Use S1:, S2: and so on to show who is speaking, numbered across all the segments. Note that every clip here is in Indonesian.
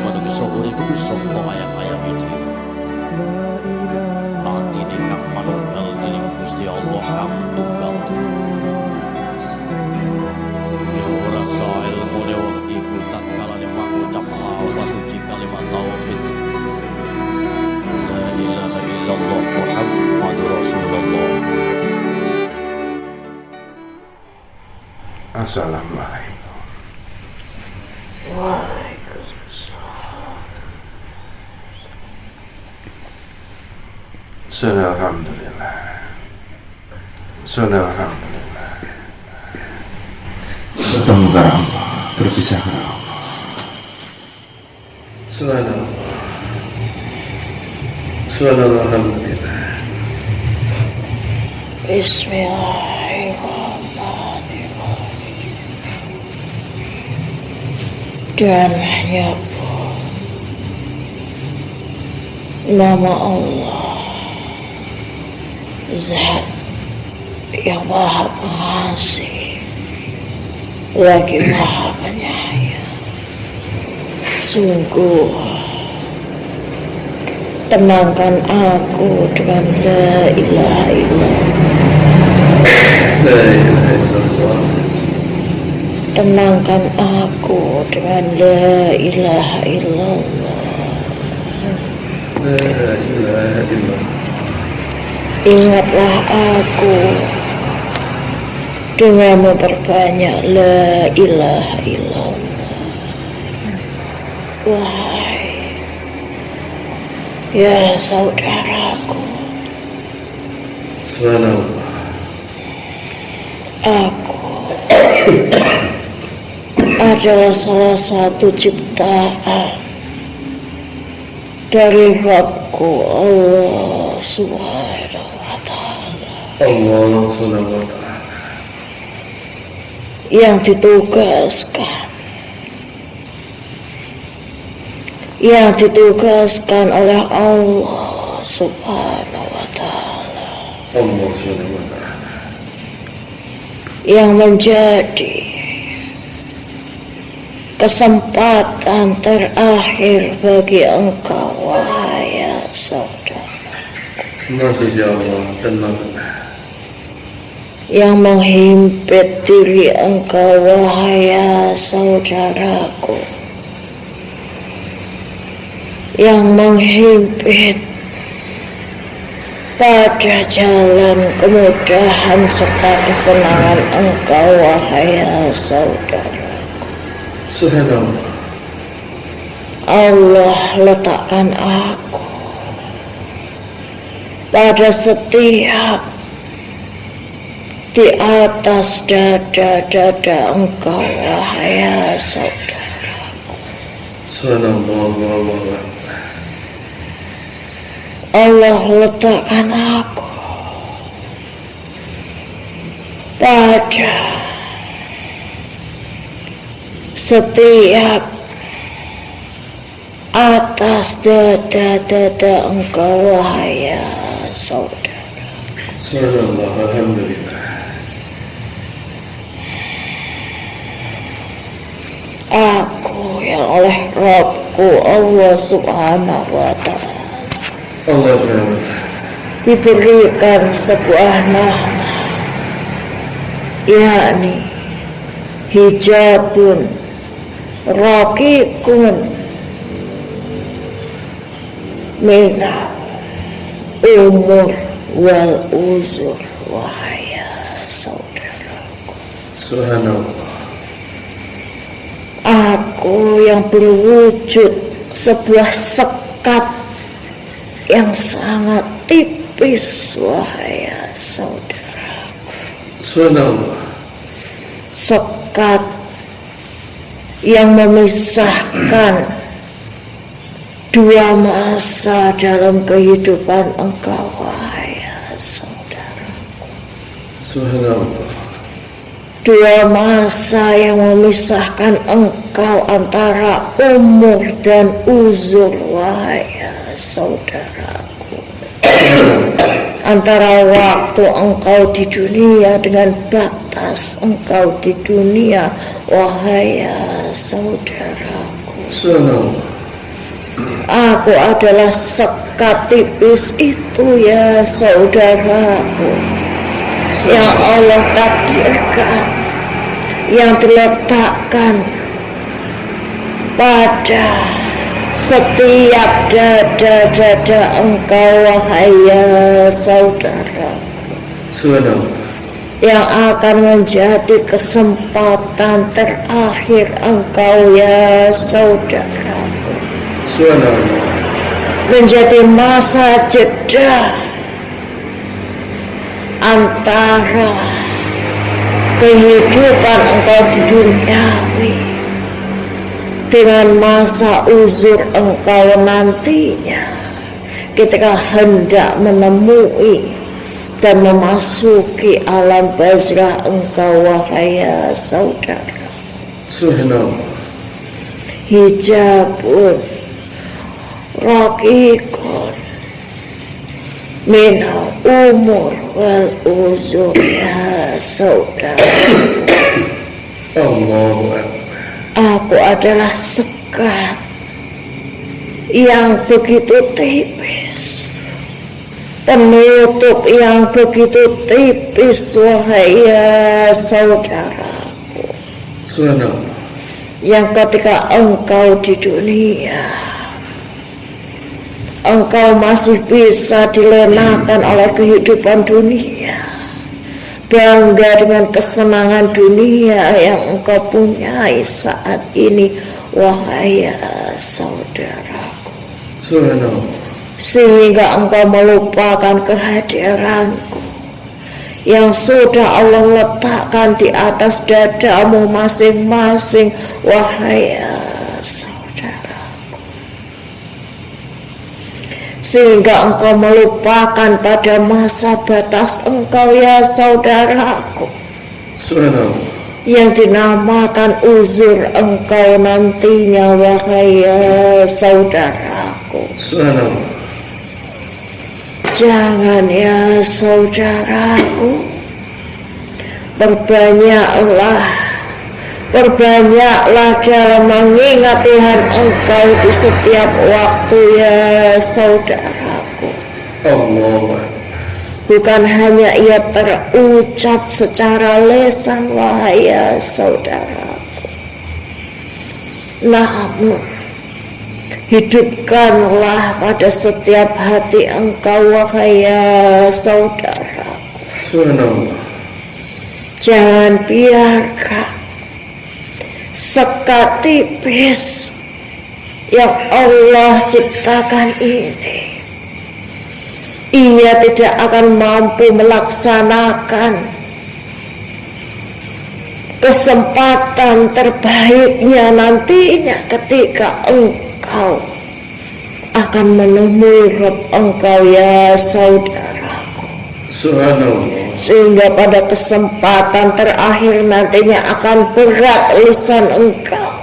S1: manungsa urip saka ayam-ayam iki. Latine kang manunggal dening Gusti Allah kang tunggal. Ya ora sae ilmune wong iku tatkala mangucap lafaz suci kalimat tauhid. La ilaha illallah Muhammadur Rasulullah.
S2: Assalamualaikum. Alhamdulillah. Alhamdulillah. Bertemu kepada Allah, berpisah kepada Allah. Alhamdulillah.
S3: Bismillahirrahmanirrahim. Dan menyebut nama Allah, Zat yang Maha Pengasih lagi Maha Penyayang. Sungguh tenangkan aku dengan la ilaha illallah.
S2: La ilaha illallah.
S3: Tenangkan aku dengan la ilaha illallah.
S2: La ilaha illallah.
S3: Ingatlah aku dengan memperbanyak la ilaha illallah. Wahai ya saudaraku,
S2: Subhanallah.
S3: aku adalah salah satu ciptaan dari Rabbku Allah Subhanahu wa Ta'ala
S2: Allah Subhanahu wa Ta'ala
S3: yang ditugaskan oleh Allah Subhanahu wa Ta'ala
S2: Allah Subhanahu wa Ta'ala
S3: yang menjadi kesempatan terakhir bagi engkau wahai saudara,
S2: Masya Allah, tenanglah
S3: yang menghimpit diri engkau wahai saudaraku, yang menghimpit pada jalan kemudahan serta kesenangan engkau wahai saudara.
S2: Subhanallah.
S3: Allah letakkan aku pada setiap di atas dada-dada engkau wahai saudara.
S2: Subhanallah.
S3: Allah letakkan aku pada setiap atas dada-dada engkau wahai saudara.
S2: Subhanallah. Alhamdulillah.
S3: Aku yang oleh Rabbku Allah Subhanahu wa Ta'ala
S2: Allah Subhanahu wa Ta'ala
S3: diberikan sebuah nama, yakni hijabun raqiqun minal umur wal uzur wahai saudaraku.
S2: Subhanallah.
S3: Aku yang berwujud sebuah sekat yang sangat tipis wahai saudaraku.
S2: Subhanallah.
S3: Sekat yang memisahkan dua masa dalam kehidupan engkau wahai saudaraku.
S2: Subhanallah.
S3: Dua masa yang memisahkan engkau antara umur dan uzur wahai saudaraku. Antara waktu engkau di dunia dengan batas engkau di dunia wahai saudaraku.
S2: Subhanallah.
S3: Aku adalah sekat tipis itu ya saudaraku, yang Allah takdirkan, yang diletakkan pada setiap dada-dada engkau wahai ya saudara,
S2: Subhanallah.
S3: yang akan menjadi kesempatan terakhir engkau ya saudaraku,
S2: Subhanallah.
S3: menjadi masa jeda antara kehidupan engkau di duniawi dengan masa uzur engkau nantinya ketika hendak menemui dan memasuki alam barzah engkau wahai ya saudara.
S2: Subhanallah.
S3: Hijabun raqiqun minal umur wal uzur ya saudara.
S2: Allahu Akbar.
S3: Aku adalah sekat yang begitu tipis, penutup yang begitu tipis wahai ya saudaraku,
S2: Subhanallah.
S3: yang ketika engkau di dunia engkau masih bisa dilenakan oleh kehidupan dunia, bangga dengan kesenangan dunia yang engkau punyai saat ini wahai ya saudaraku,
S2: Subhanallah.
S3: sehingga engkau melupakan kehadiranku yang sudah Allah letakkan di atas dadamu masing-masing wahai ya saudaraku, sehingga engkau melupakan pada masa batas engkau ya saudaraku,
S2: Subhanallah.
S3: yang dinamakan uzur engkau nantinya wahai ya saudaraku.
S2: Subhanallah.
S3: Jangan ya saudaraku, perbanyaklah dalam mengingat Tuhan engkau di setiap waktu ya saudaraku.
S2: Allahu Akbar.
S3: Bukan hanya ia terucap secara lisan wahai ya saudaraku, namun hidupkanlah pada setiap hati engkau wahai ya saudaraku.
S2: Subhanallah.
S3: Jangan biarkan sekat tipis yang Allah ciptakan ini, ia tidak akan mampu melaksanakan kesempatan terbaiknya nantinya ketika engkau akan menemui Rabb engkau ya saudaraku.
S2: Subhanallah.
S3: Sehingga pada kesempatan terakhir nantinya akan berat lisan engkau,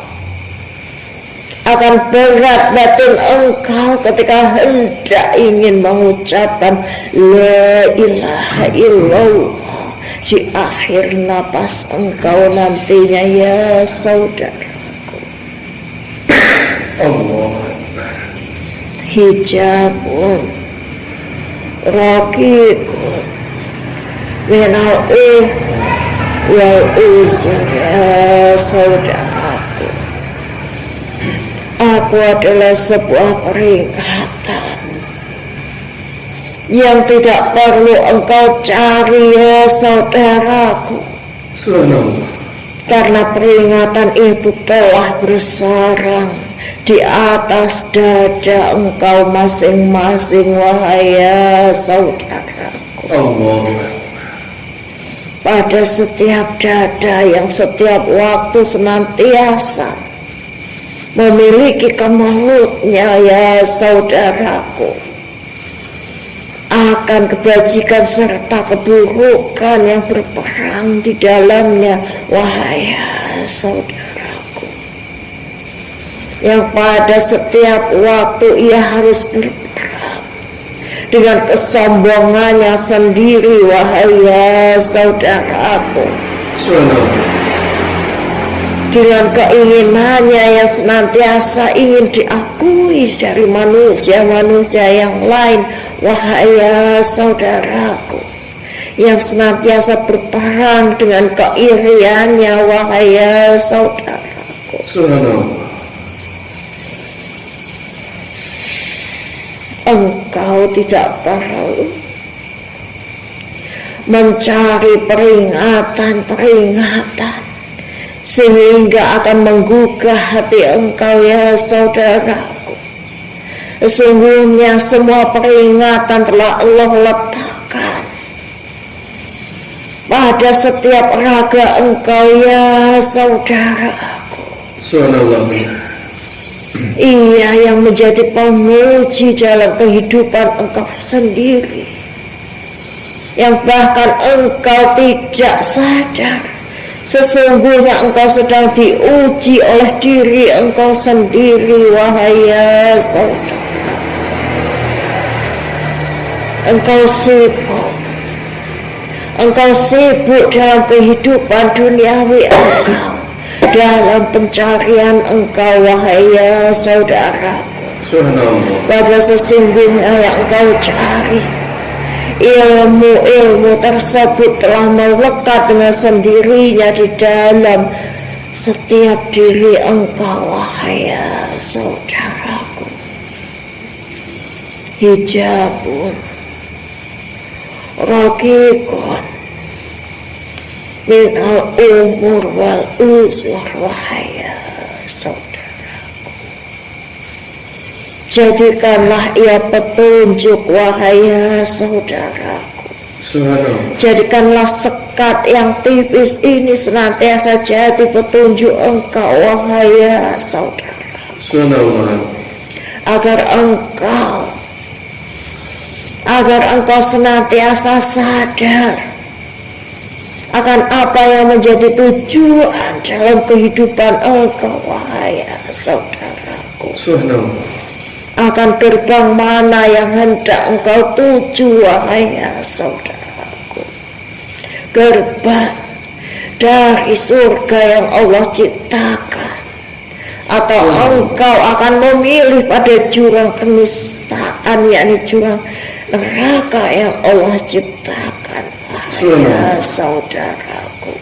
S3: akan berat batin engkau ketika hendak ingin mengucapkan la ilaha illallah di akhir napas engkau nantinya ya saudaraku.
S2: Allah Akbar.
S3: Hijabun raqiqun minal wal uzur ya saudaraku. Aku adalah sebuah peringatan yang tidak perlu engkau cari ya saudaraku,
S2: Subhanallah.
S3: karena peringatan itu telah bersarang di atas dada engkau masing-masing wahai ya saudaraku.
S2: Allah Akbar.
S3: Pada setiap dada yang setiap waktu senantiasa memiliki kemelutnya ya saudaraku akan kebajikan serta keburukan yang berperang di dalamnya wahai ya saudaraku, yang pada setiap waktu ia harus berperang dengan kesombongannya sendiri wahai ya saudaraku.
S2: Subhanallah.
S3: dengan keinginannya yang senantiasa ingin diakui dari manusia-manusia yang lain. Wahai saudaraku, yang senantiasa berperang dengan keiriannya, wahai saudaraku.
S2: Subhanallah.
S3: Engkau tidak perlu mencari peringatan sehingga akan menggugah hati engkau, ya saudaraku. Sesungguhnya semua peringatan telah Allah letakkan pada setiap raga engkau, ya saudaraku.
S2: Subhanallah.
S3: Ia yang menjadi penguji dalam kehidupan engkau sendiri, yang bahkan engkau tidak sadar sesungguhnya engkau sedang diuji oleh diri engkau sendiri, wahai saudara. Engkau sibuk dalam kehidupan duniawi engkau, dalam pencarian engkau, wahai saudara. Pada sesungguhnya yang engkau cari, ilmu tersebut telah melekat dengan sendirinya di dalam setiap diri engkau, wahai saudaraku. Hijabun rakikun minal umur wal uzur, wahai saudaraku. Jadikanlah ia petunjuk, wahai saudaraku. Jadikanlah sekat yang tipis ini senantiasa jadi petunjuk engkau, wahai saudaraku. Agar engkau senantiasa sadar akan apa yang menjadi tujuan dalam kehidupan engkau, wahai saudaraku. Akan gerbang mana yang hendak engkau tuju, wahai saudaraku. Gerbang dari surga yang Allah ciptakan, atau engkau akan memilih pada jurang kenistaan, yakni jurang neraka yang Allah ciptakan, wahai saudaraku.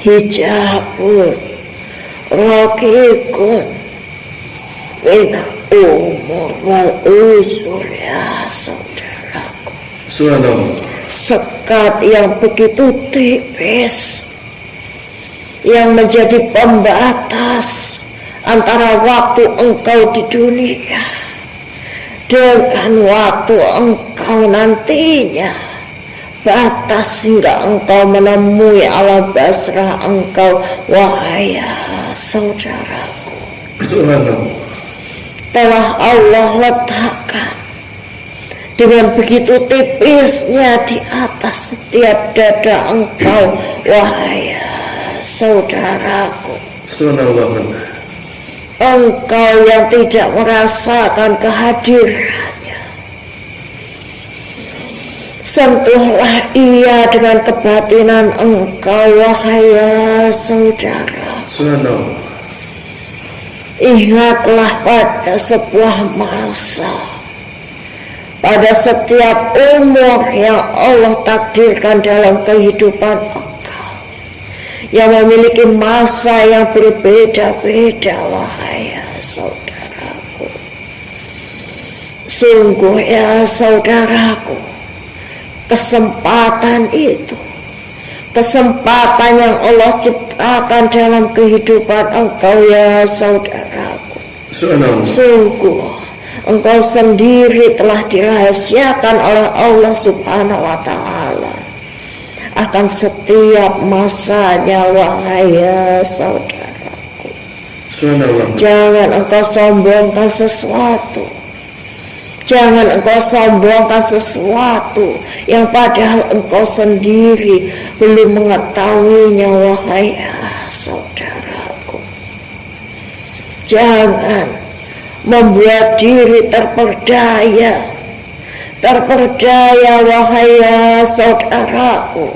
S3: Hijabun rakikun minal umur wal uzur, ya saudaraku. Sekat yang begitu tipis yang menjadi pembatas antara waktu engkau di dunia dengan waktu engkau nantinya, batas hingga engkau menemui alam basrah engkau, wahai saudaraku. Telah Allah letakkan dengan begitu tipisnya di atas setiap dada engkau, wahai saudaraku. Engkau yang tidak merasakan kehadirannya, sentuhlah ia dengan kebatinan engkau, wahai saudara. Ingatlah pada sebuah masa, pada setiap umur yang Allah takdirkan dalam kehidupan engkau, yang memiliki masa yang berbeda-beda, wahai saudaraku. Sungguh, ya saudaraku, kesempatan itu, kesempatan yang Allah ciptakan dalam kehidupan engkau, ya saudaraku. Sungguh engkau sendiri telah dirahasiakan oleh Allah Subhanahu wa ta'ala akan setiap masanya, wahai saudaraku. Jangan engkau sombongkan sesuatu, jangan engkau sombongkan sesuatu yang padahal engkau sendiri belum mengetahuinya, wahai saudaraku. Jangan membuat diri terperdaya, wahai saudaraku,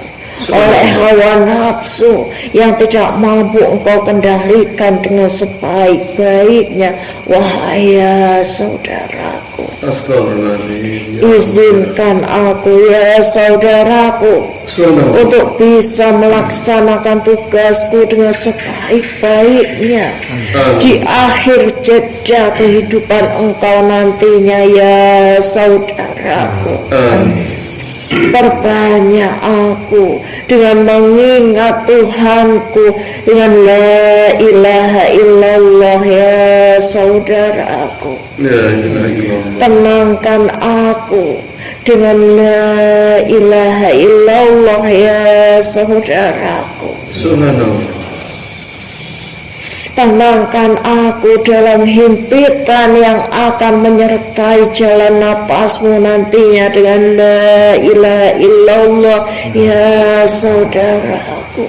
S3: oleh hawa nafsu yang tidak mampu engkau kendalikan dengan sebaik-baiknya. Wahai ya saudaraku,
S2: Astagfirullahaladzim.
S3: izinkan aku ya saudaraku untuk bisa melaksanakan tugasku dengan sebaik-baiknya di akhir jeda kehidupan engkau nantinya ya saudaraku. Perbanyak aku dengan mengingat Tuhanku dengan la ilaha illallah ya saudaraku.
S2: La ilaha illallah.
S3: Tenangkan aku dengan la ilaha illallah ya saudaraku.
S2: Subhanallah.
S3: Tenangkan aku dalam himpitan yang akan menyertai jalan napasmu nantinya dengan la ilaha illallah ya saudaraku.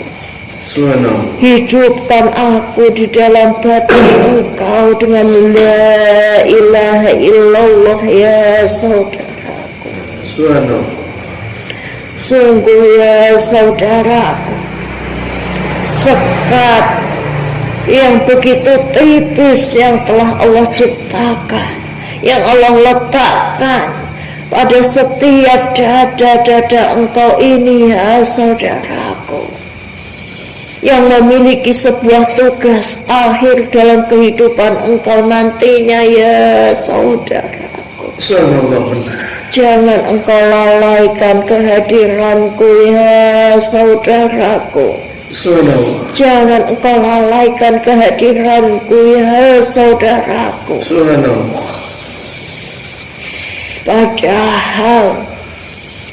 S2: Subhanallah.
S3: Hidupkan aku di dalam batin engkau dengan la ilaha illallah ya saudaraku.
S2: Subhanallah.
S3: Sungguh ya saudaraku, sekat yang begitu tipis yang telah Allah ciptakan, yang Allah letakkan pada setiap dada-dada engkau ini ya saudaraku, yang memiliki sebuah tugas akhir dalam kehidupan engkau nantinya ya saudaraku.
S2: Subhanallah.
S3: Jangan engkau lalaikan kehadiranku ya saudaraku.
S2: Subhanallah.
S3: Jangan engkau lalaikan kehadiranku ya saudaraku.
S2: Subhanallah.
S3: Padahal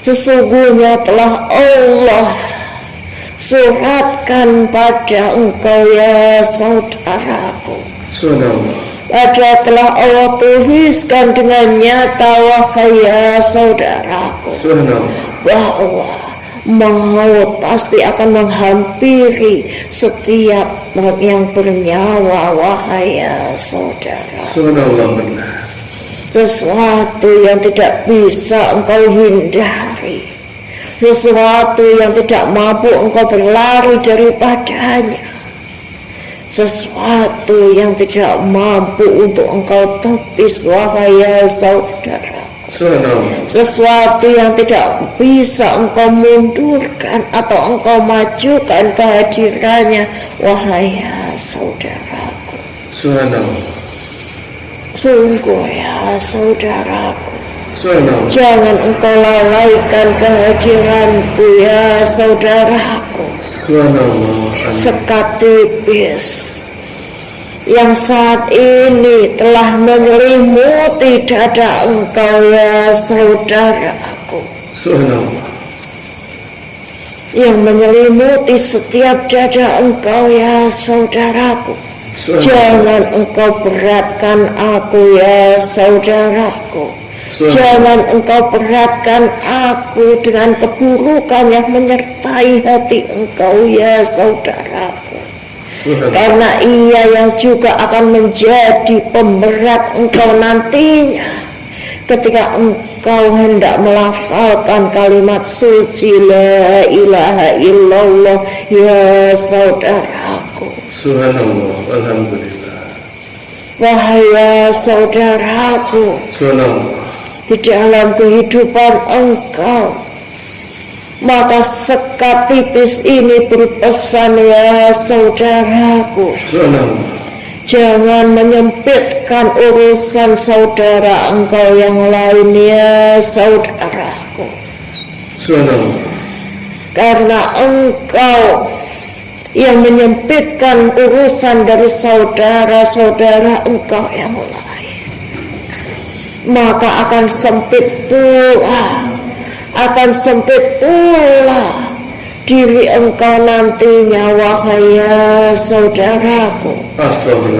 S3: sesungguhnya telah Allah suratkan pada engkau ya saudaraku.
S2: Subhanallah.
S3: Padahal telah Allah tuliskan dengan nyata wahai ya saudaraku,
S2: Subhanallah.
S3: bahwa maut pasti akan menghampiri setiap yang bernyawa wahai ya saudara.
S2: Subhanallah benar.
S3: Sesuatu yang tidak bisa engkau hindari, sesuatu yang tidak mampu engkau berlari daripadanya, sesuatu yang tidak mampu untuk engkau tepis wahai ya saudara. Sesuatu yang tidak bisa engkau mundurkan atau engkau majukan kehadirannya wahai ya saudaraku. Sungguh ya saudaraku, jangan engkau lalaikan kehadiranku ya saudaraku. Sekat tipis yang saat ini telah menyelimuti dada engkau ya saudaraku, yang menyelimuti setiap dada engkau ya saudaraku. Jangan engkau beratkan aku ya saudaraku. Jangan engkau beratkan aku dengan keburukan yang menyertai hati engkau ya saudaraku. Karena ia yang juga akan menjadi pemberat engkau nantinya ketika engkau hendak melafalkan kalimat suci la ilaha illallah ya saudaraku.
S2: Subhanallah. Alhamdulillah.
S3: Wahai ya saudaraku, di dalam kehidupan engkau, maka sekat tipis ini berpesan ya saudaraku, jangan menyempitkan urusan saudara engkau yang lain ya saudaraku. Karena engkau yang menyempitkan urusan dari saudara-saudara engkau yang lain, maka akan sempit pula diri engkau nantinya wahai ya saudaraku.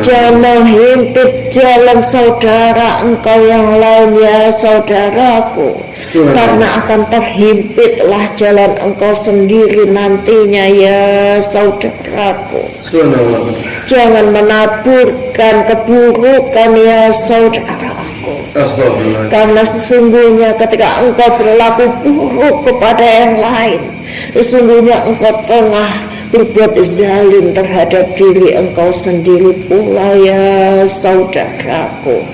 S3: Jangan menghimpit jalan saudara engkau yang lain ya saudaraku, karena akan terhimpitlah jalan engkau sendiri nantinya ya saudaraku. Jangan menaburkan keburukan ya saudaraku, karena sesungguhnya ketika engkau berlaku buruk kepada yang lain, Sesungguhnya engkau tengah berbuat zalim terhadap diri engkau sendiri pula ya saudaraku.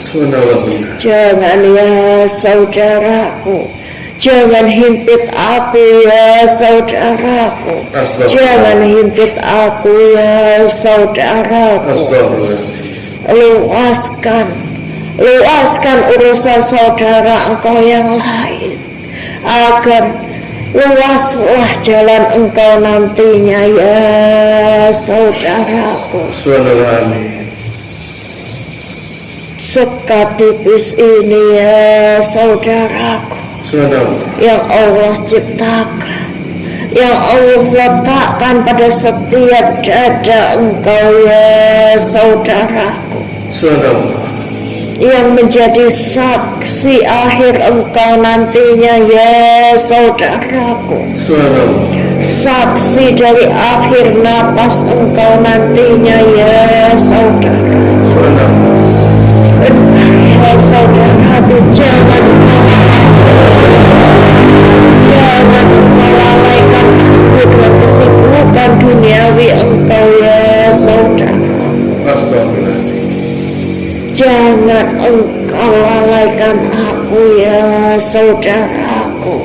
S3: Jangan ya saudaraku, jangan himpit aku ya saudaraku. Jangan himpit aku ya saudaraku. Luaskan urusan saudara engkau yang lain, agar luaslah jalan engkau nantinya ya saudaraku. Sekat tipis ini ya saudaraku, yang Allah ciptakan, yang Allah letakkan pada setiap dada engkau ya saudaraku, yang menjadi saksi akhir engkau nantinya ya saudaraku, saksi dari akhir napas engkau nantinya ya saudara. Ya saudaraku, jangan engkau lalaikan dengan kesibukan duniawi engkau ya saudara. Jangan engkau lalaikan aku ya saudaraku,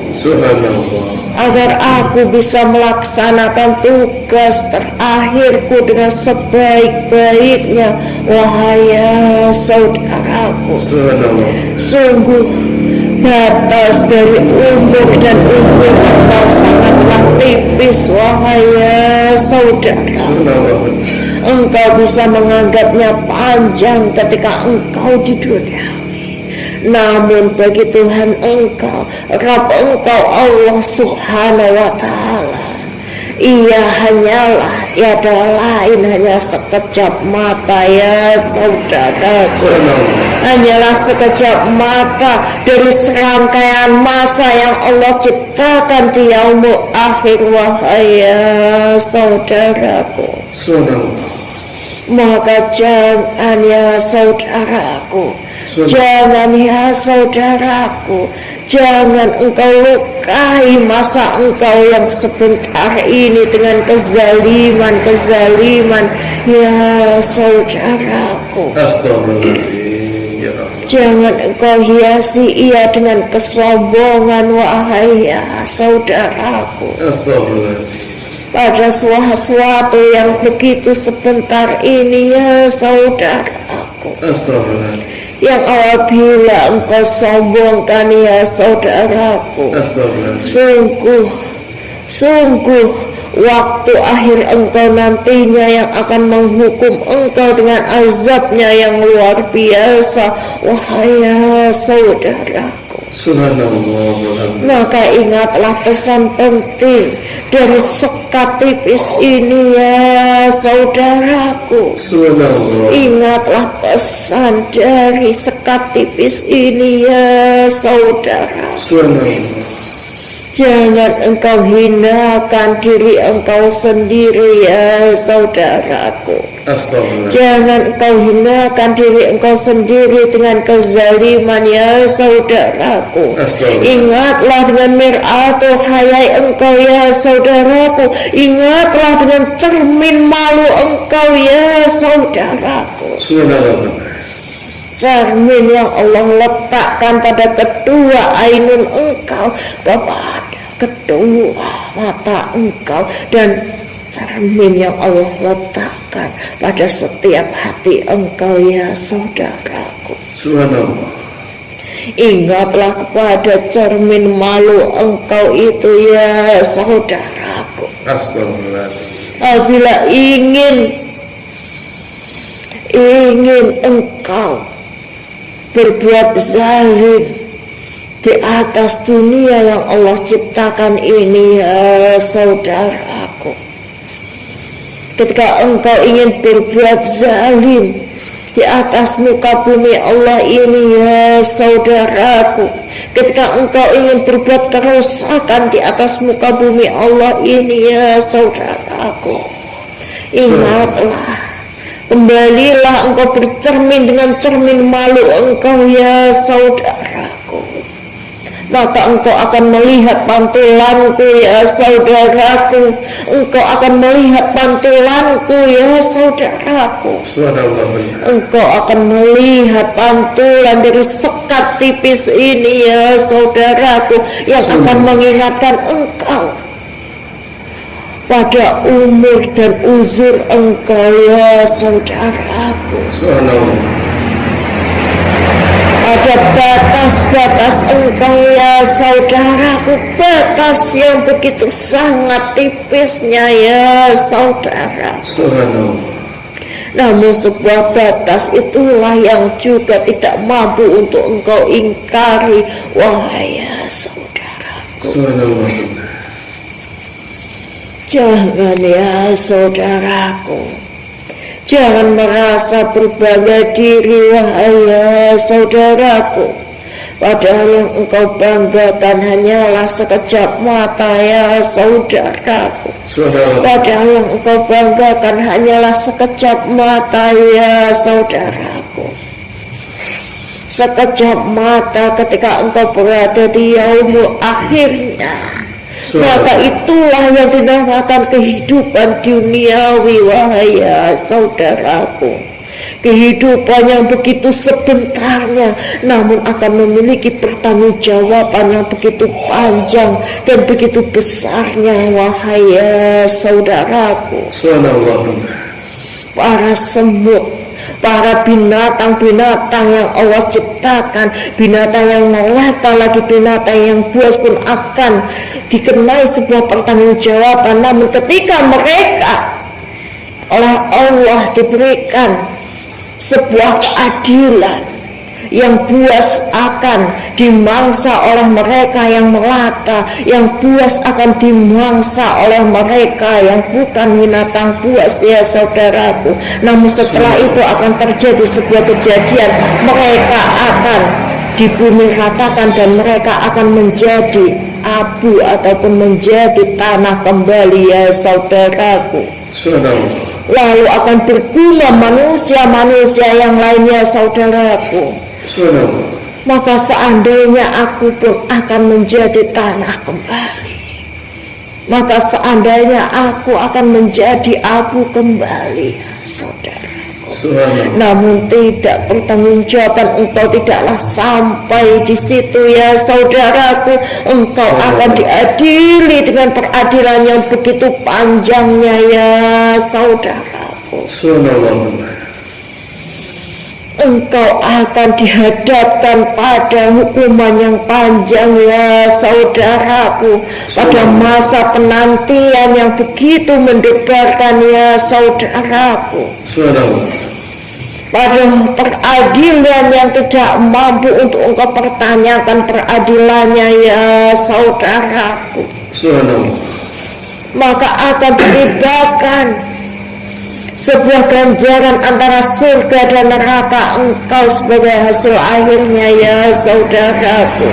S3: agar aku bisa melaksanakan tugas terakhirku dengan sebaik-baiknya. Wahai ya saudaraku, sungguh batas dari umur dan usia engkau sangatlah tipis. Wahai ya saudara, engkau bisa menganggapnya panjang ketika engkau di dunia. Namun bagi Tuhan engkau, Rabb engkau Allah Subhanahu wa Ta'ala, Ia hanyalah tiada lain, hanya sekejap mata ya saudaraku. Hanyalah sekejap mata dari serangkaian masa yang Allah ciptakan di yaumul akhir. Wahai ya saudaraku, maka jangan ya saudaraku, jangan ya saudaraku, jangan engkau lukai masa engkau yang sebentar ini dengan kezaliman ya saudaraku. Jangan engkau hiasi ia dengan kesombongan. Wahai ya saudaraku, pada sesuatu yang begitu sebentar ini ya saudaraku, yang apabila engkau sombongkan ya saudaraku, sungguh waktu akhir engkau nantinya yang akan menghukum engkau dengan azabnya yang luar biasa. Wahai ya saudaraku, maka ingatlah pesan penting dari sekat tipis ini ya saudaraku. Ingatlah pesan dari sekat tipis ini ya saudara. Jangan engkau hinakan diri engkau sendiri ya saudaraku. Jangan engkau hinakan diri engkau sendiri dengan kezaliman ya saudaraku. Ingatlah dengan mir'atu hayai engkau ya saudaraku. Ingatlah dengan cermin malu engkau ya saudaraku. Cermin yang Allah letakkan pada kedua ainun engkau, kepada kedua mata engkau, dan cermin yang Allah letakkan pada setiap hati engkau ya saudaraku. Ingatlah kepada cermin malu engkau itu ya saudaraku. Apabila ingin engkau berbuat zalim di atas dunia yang Allah ciptakan ini ya saudaraku, ketika engkau ingin berbuat zalim di atas muka bumi Allah ini ya saudaraku, ketika engkau ingin berbuat kerusakan di atas muka bumi Allah ini ya saudaraku, ingatlah, kembalilah engkau bercermin dengan cermin malu engkau ya saudaraku. maka engkau akan melihat pantulanku ya saudaraku. Engkau akan melihat pantulanku ya saudaraku.
S2: Subhanallah benar.
S3: Engkau akan melihat pantulan dari sekat tipis ini ya saudaraku, yang akan mengingatkan engkau pada umur dan uzur engkau ya saudaraku.
S2: Subhanallah.
S3: Ada batas-batas engkau ya saudaraku, batas yang begitu sangat tipisnya ya saudara.
S2: Subhanallah.
S3: Namun sebuah batas itulah yang juga tidak mampu untuk engkau ingkari, wahai ya saudaraku.
S2: Subhanallah benar.
S3: Jangan ya saudaraku, jangan merasa berbangga diri, wahai ya saudaraku. Padahal yang engkau banggakan hanyalah sekejap mata ya saudaraku. Padahal yang engkau banggakan hanyalah sekejap mata ya saudaraku. Sekejap mata ketika engkau berada di yaumul akhirnya. Maka itulah yang dinamakan kehidupan duniawi, wahai ya saudaraku. Kehidupan yang begitu sebentarnya, namun akan memiliki pertanggungjawaban yang begitu panjang dan begitu besarnya, wahai ya saudaraku. Para semut, para binatang-binatang yang Allah ciptakan, binatang yang melata lagi binatang yang buas pun akan dikenai sebuah pertanggungjawaban. Namun ketika mereka oleh Allah diberikan sebuah keadilan, yang buas akan dimangsa oleh mereka yang melata, yang buas akan dimangsa oleh mereka yang bukan binatang buas ya saudaraku. Namun setelah itu akan terjadi sebuah kejadian, mereka akan dibumi ratakan dan mereka akan menjadi abu ataupun menjadi tanah kembali ya saudaraku. Lalu akan berguna manusia-manusia yang lainnya saudaraku. Maka seandainya aku pun akan menjadi tanah kembali, maka seandainya aku akan menjadi abu kembali ya saudaraku. Namun tidak, pertanggungjawaban engkau tidaklah sampai di situ ya saudaraku. Engkau akan diadili dengan peradilan yang begitu panjangnya ya saudaraku. Engkau akan dihadapkan pada hukuman yang panjang ya saudaraku, pada masa penantian yang begitu mendebarkan ya saudaraku, pada peradilan yang tidak mampu untuk engkau pertanyakan peradilannya ya saudaraku. Maka akan ditibakan sebuah ganjaran antara surga dan neraka engkau sebagai hasil akhirnya ya saudaraku.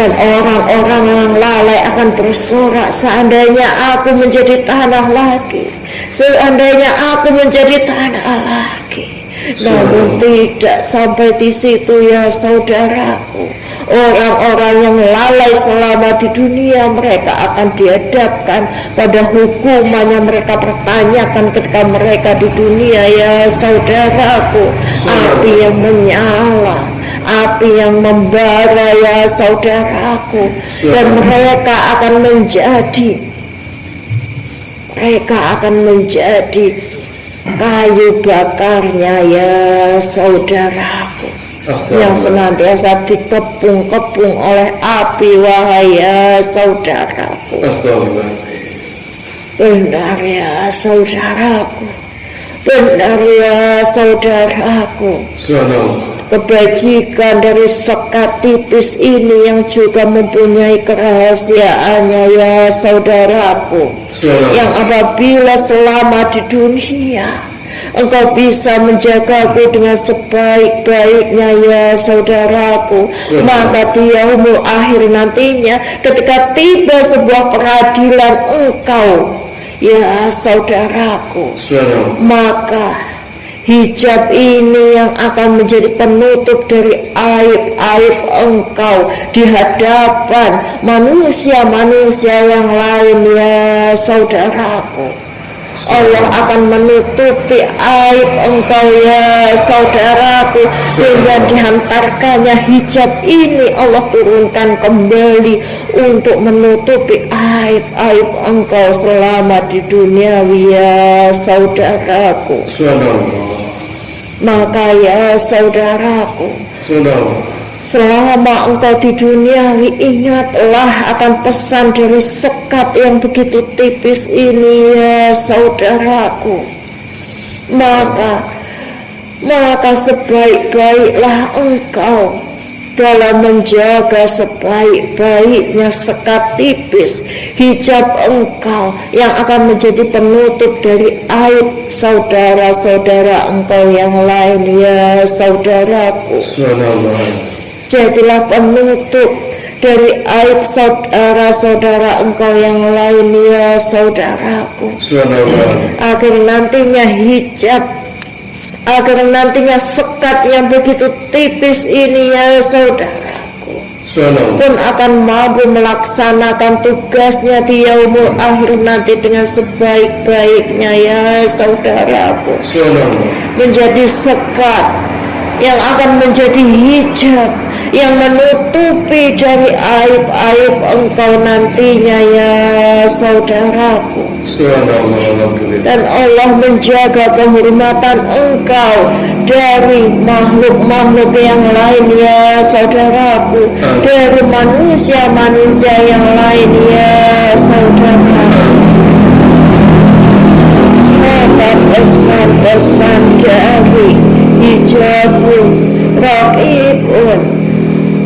S3: Dan orang-orang yang lalai akan bersorak, seandainya aku menjadi tanah lagi, seandainya aku menjadi tanah lagi. Namun tidak sampai di situ ya saudaraku. Orang-orang yang lalai selama di dunia, mereka akan dihadapkan pada hukuman yang mereka pertanyakan ketika mereka di dunia ya saudaraku. Api yang menyala, api yang membara ya saudaraku. Dan mereka akan menjadi kayu bakarnya ya saudaraku, yang senantiasa dikepung-kepung oleh api, wahai ya saudaraku. Benar ya saudaraku, benar ya saudaraku. Kebajikan dari sekat tipis ini yang juga mempunyai kerahasiaannya ya saudaraku, yang apabila selama di dunia engkau bisa menjagaku dengan sebaik-baiknya ya saudaraku, maka di yaumul akhir nantinya ketika tiba sebuah peradilan engkau ya saudaraku, maka hijab ini yang akan menjadi penutup dari aib-aib engkau di hadapan manusia-manusia yang lain ya saudaraku. Allah akan menutupi aib engkau ya saudaraku, dengan dihantarkannya hijab ini Allah turunkan kembali untuk menutupi aib-aib engkau selama di dunia ya saudaraku. Maka ya saudaraku, selama engkau di dunia, ingatlah akan pesan dari sekat yang begitu tipis ini ya saudaraku. Maka sebaik-baiklah engkau dalam menjaga sebaik-baiknya sekat tipis hijab engkau yang akan menjadi penutup dari aib saudara-saudara engkau yang lain ya saudaraku. Jadilah penutup dari aib saudara-saudara engkau yang lain ya saudaraku. Agar nantinya sekat yang begitu tipis ini ya saudaraku pun akan mampu melaksanakan tugasnya di yaumul akhir nanti dengan sebaik-baiknya ya saudaraku. Menjadi sekat yang akan menjadi hijab yang menutupi dari aib-aib engkau nantinya ya saudaraku. Dan Allah menjaga kehormatan engkau dari makhluk-makhluk yang lain ya saudaraku, dari manusia-manusia yang lain ya saudaraku. Maka pesan-pesan dari hijabun raqibun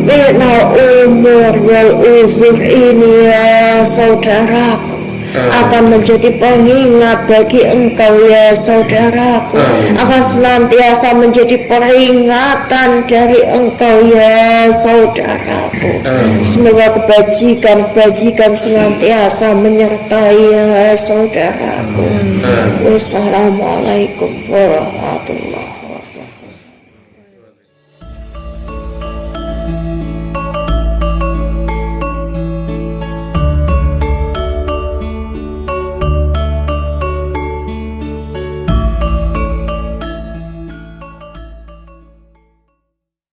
S3: minal umur wal uzur ini ya saudaraku akan menjadi pengingat bagi engkau ya saudaraku, akan senantiasa menjadi peringatan dari engkau ya saudaraku. Semoga kebajikan senantiasa menyertai ya saudaraku. Wassalamualaikum warahmatullahi